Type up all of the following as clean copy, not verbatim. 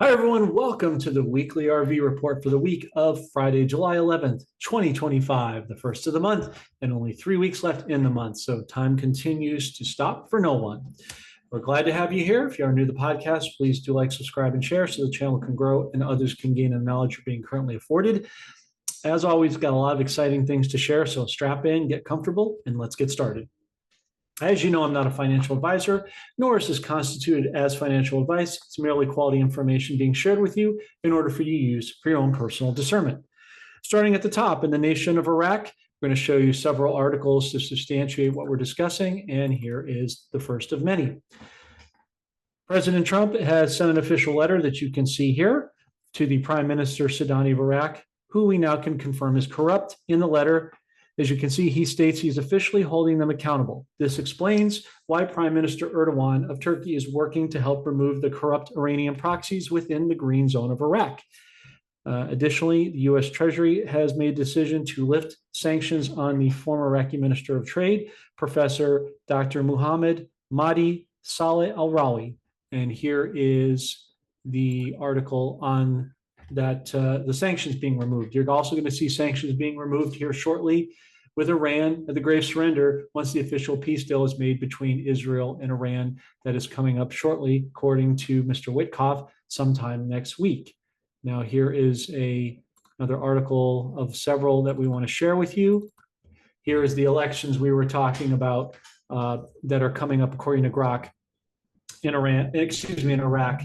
Hi, everyone. Welcome to the weekly RV report for the week of Friday, July 11th, 2025, the first of the month, and only 3 weeks left in the month. So time continues to stop for no one. We're glad to have you here. If you are new to the podcast, please do like, subscribe, and share so the channel can grow and others can gain the knowledge you're being currently afforded. As always, got a lot of exciting things to share. So strap in, get comfortable, and let's get started. As you know, I'm not a financial advisor, nor is this constituted as financial advice. It's merely quality information being shared with you in order for you to use for your own personal discernment. Starting at the top, in the nation of Iraq, we're going to show you several articles to substantiate what we're discussing, and here is the first of many. President Trump has sent an official letter that you can see here to the Prime Minister Sadani of Iraq, who we now can confirm is corrupt. In the letter, as you can see, he states he's officially holding them accountable. This explains why Prime Minister Erdogan of Turkey is working to help remove the corrupt Iranian proxies within the green zone of Iraq. Additionally, the U.S. Treasury has made a decision to lift sanctions on the former Iraqi Minister of Trade, Professor Dr. Muhammad Mahdi Saleh al-Rawi. And here is the article on that the sanctions being removed. You're also going to see sanctions being removed here shortly with Iran at the grave surrender once the official peace deal is made between Israel and Iran. That is coming up shortly, according to Mr. Witkoff, sometime next week. Now, here is another article of several that we want to share with you. Here is the elections we were talking about that are coming up according to Grok in Iraq,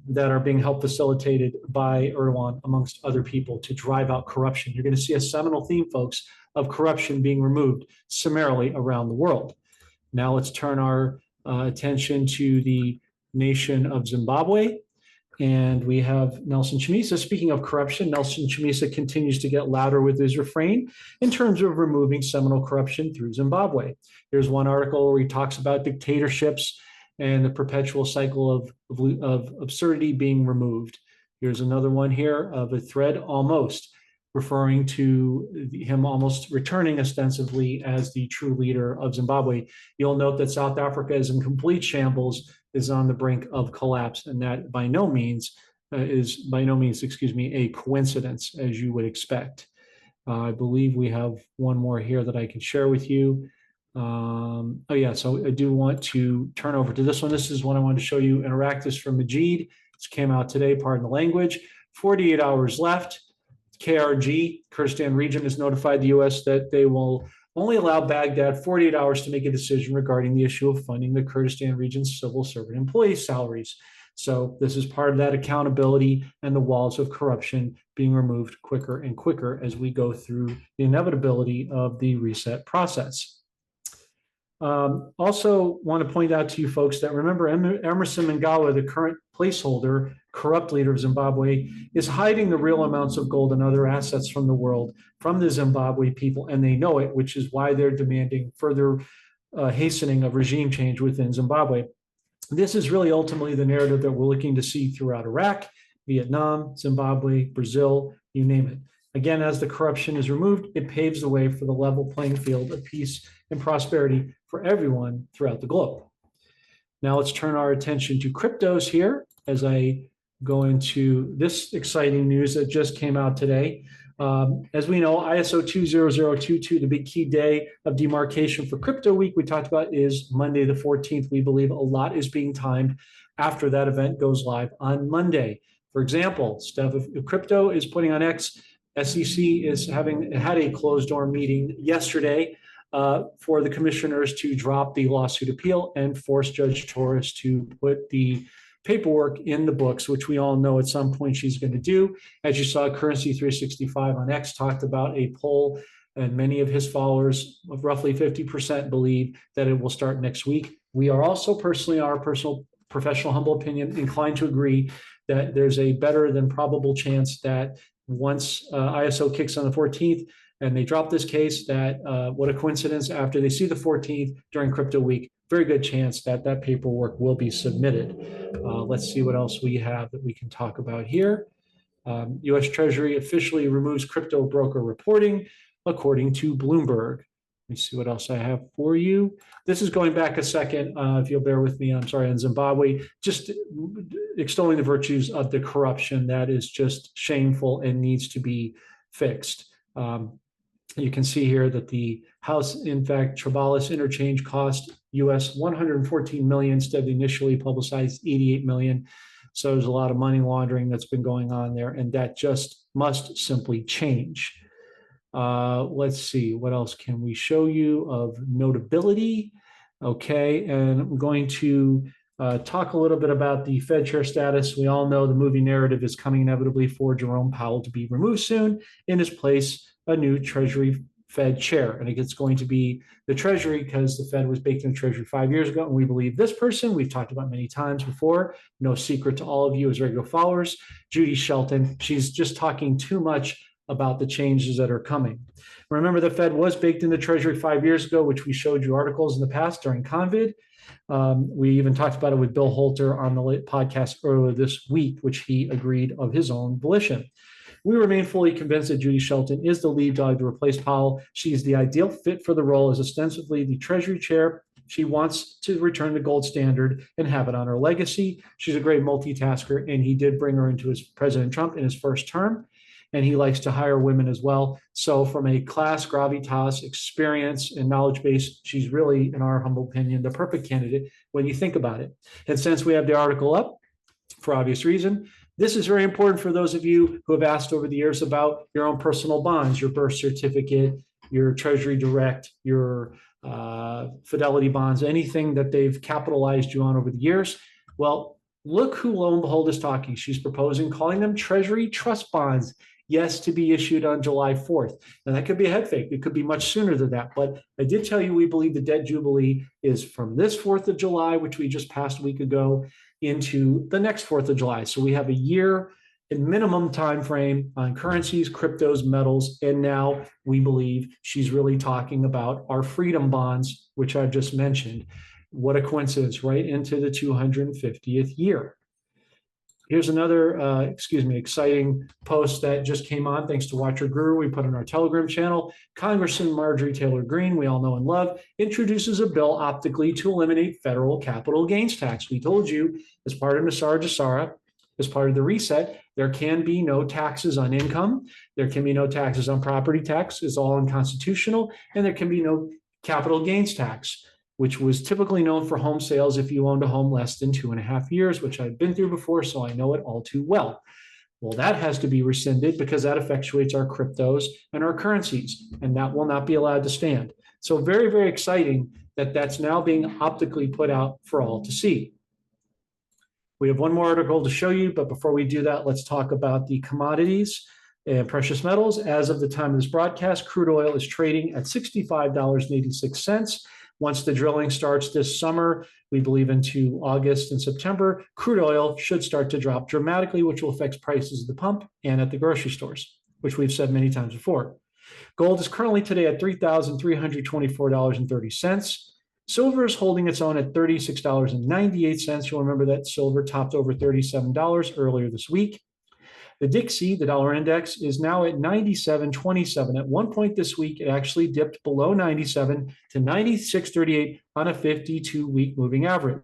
that are being helped facilitated by Erdogan, amongst other people, to drive out corruption. You're going to see a seminal theme, folks, of corruption being removed summarily around the world. Now let's turn our attention to the nation of Zimbabwe. And we have Nelson Chamisa. Speaking of corruption, Nelson Chamisa continues to get louder with his refrain in terms of removing seminal corruption through Zimbabwe. Here's one article where he talks about dictatorships and the perpetual cycle of absurdity being removed. Here's another one here of a thread almost, referring to him almost returning ostensibly as the true leader of Zimbabwe. You'll note that South Africa is in complete shambles, is on the brink of collapse, and that by no means, a coincidence, as you would expect. I believe we have one more here that I can share with you. So I do want to turn over to this one. This is one I wanted to show you in Iraq. This from Majid. This came out today, pardon the language. 48 hours left. KRG, Kurdistan region, has notified the U.S. that they will only allow Baghdad 48 hours to make a decision regarding the issue of funding the Kurdistan region's civil servant employee salaries. So this is part of that accountability and the walls of corruption being removed quicker and quicker as we go through the inevitability of the reset process. Also want to point out to you folks that, remember, Emerson Mnangagwa, the current placeholder, corrupt leader of Zimbabwe, is hiding the real amounts of gold and other assets from the world, from the Zimbabwe people, and they know it, which is why they're demanding further hastening of regime change within Zimbabwe. This is really ultimately the narrative that we're looking to see throughout Iraq, Vietnam, Zimbabwe, Brazil, you name it. Again, as the corruption is removed, it paves the way for the level playing field of peace and prosperity for everyone throughout the globe. Now let's turn our attention to cryptos here as I go into this exciting news that just came out today. As we know, ISO 20022, the big key day of demarcation for crypto week we talked about, is Monday the 14th. We believe a lot is being timed after that event goes live on Monday. For example, Steph, if crypto is putting on X, SEC is had a closed door meeting yesterday for the commissioners to drop the lawsuit appeal and force Judge Torres to put the paperwork in the books, which we all know at some point she's going to do. As you saw, Currency 365 on X talked about a poll, and many of his followers, roughly 50%, believe that it will start next week. We are also personally, our personal professional humble opinion, inclined to agree that there's a better than probable chance that once ISO kicks on the 14th and they drop this case, that what a coincidence, after they see the 14th during crypto week, very good chance that that paperwork will be submitted. Let's see what else we have that we can talk about here. U.S. Treasury officially removes crypto broker reporting, according to Bloomberg. me see what else I have for you. This is going back a second, if you'll bear with me, I'm sorry, on Zimbabwe, just extolling the virtues of the corruption that is just shameful and needs to be fixed. You can see here that the House, in fact, Trabalis interchange cost US 114 million instead of the initially publicized 88 million. So there's a lot of money laundering that's been going on there, and that just must simply change. Let's see, what else can we show you of notability? Okay, and I'm going to talk a little bit about the Fed chair status. We all know the movie narrative is coming inevitably for Jerome Powell to be removed soon. In his place, a new Treasury Fed chair. And it's going to be the Treasury because the Fed was baked in the Treasury 5 years ago. And we believe this person, we've talked about many times before, no secret to all of you as regular followers, Judy Shelton. She's just talking too much about the changes that are coming. Remember, the Fed was baked in the Treasury 5 years ago, which we showed you articles in the past during COVID. We even talked about it with Bill Holter on the podcast earlier this week, which he agreed of his own volition. We remain fully convinced that Judy Shelton is the lead dog to replace Powell. She is the ideal fit for the role as ostensibly the Treasury chair. She wants to return the gold standard and have it on her legacy. She's a great multitasker, and he did bring her into his President Trump in his first term, and he likes to hire women as well. So from a class, gravitas, experience, and knowledge base, she's really, in our humble opinion, the perfect candidate when you think about it. And since we have the article up, for obvious reason, this is very important for those of you who have asked over the years about your own personal bonds, your birth certificate, your Treasury Direct, your Fidelity bonds, anything that they've capitalized you on over the years. Well, look who, lo and behold, is talking. She's proposing calling them Treasury Trust bonds. Yes, to be issued on July 4th. And that could be a head fake. It could be much sooner than that. But I did tell you we believe the debt jubilee is from this 4th of July, which we just passed a week ago, into the next 4th of July. So we have a year in minimum time frame on currencies, cryptos, metals, and now we believe she's really talking about our freedom bonds, which I've just mentioned. What a coincidence, right into the 250th year. Here's another, exciting post that just came on thanks to Watcher Guru. We put on our Telegram channel. Congressman Marjorie Taylor Greene, we all know and love, introduces a bill optically to eliminate federal capital gains tax. We told you as part of Nassar Jassara, as part of the reset, there can be no taxes on income. There can be no taxes on property tax. It's all unconstitutional. And there can be no capital gains tax, which was typically known for home sales if you owned a home less than 2.5 years, which I've been through before, so I know it all too well. Well, that has to be rescinded because that effectuates our cryptos and our currencies, and that will not be allowed to stand. So very, very exciting that that's now being optically put out for all to see. We have one more article to show you, but before we do that, let's talk about the commodities and precious metals. As of the time of this broadcast, crude oil is trading at $65.86. Once the drilling starts this summer, we believe into August and September, crude oil should start to drop dramatically, which will affect prices at the pump and at the grocery stores, which we've said many times before. Gold is currently today at $3,324.30. Silver is holding its own at $36.98. You'll remember that silver topped over $37 earlier this week. The Dixie, the dollar index, is now at 97.27. At one point this week, it actually dipped below 97 to 96.38 on a 52-week moving average.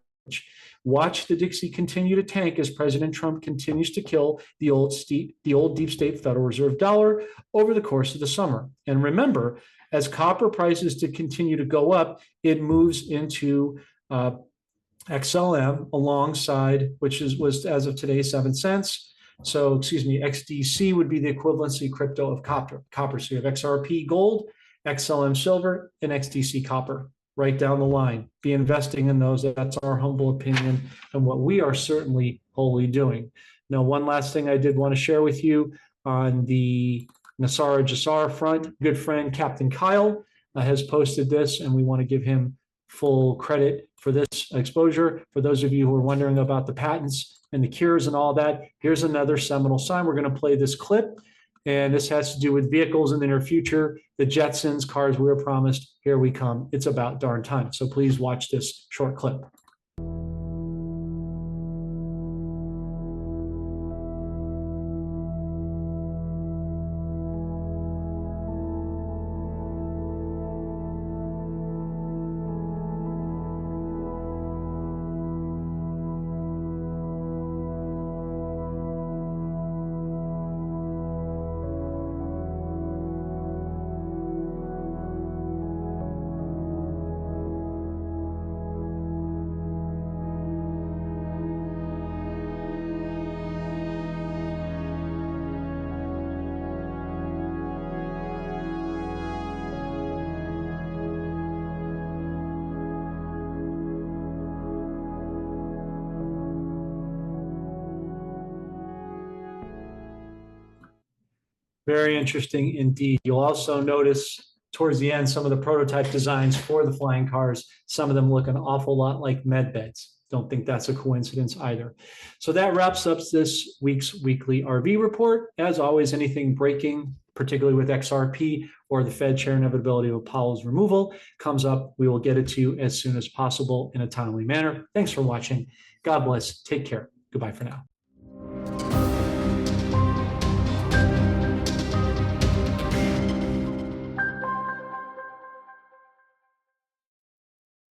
Watch the Dixie continue to tank as President Trump continues to kill the old deep state Federal Reserve dollar over the course of the summer. And remember, as copper prices to continue to go up, it moves into XLM alongside, which was as of today 7 cents. So, XDC would be the equivalency crypto of copper. So you have XRP gold, XLM silver, and XDC copper right down the line. Be investing in those. That's our humble opinion and what we are certainly wholly doing. Now, one last thing I did want to share with you on the Nassar Jassara front. Good friend Captain Kyle has posted this, and we want to give him full credit for this exposure. For those of you who are wondering about the patents and the cures and all that, here's another seminal sign. We're going to play this clip, and this has to do with vehicles in the near future, the Jetsons, cars we were promised. Here we come. It's about darn time. So please watch this short clip. Very interesting indeed. You'll also notice towards the end some of the prototype designs for the flying cars. Some of them look an awful lot like med beds. Don't think that's a coincidence either. So that wraps up this week's weekly RV report. As always, anything breaking, particularly with XRP or the Fed share inevitability of Powell's removal, comes up, we will get it to you as soon as possible in a timely manner. Thanks for watching. God bless. Take care. Goodbye for now.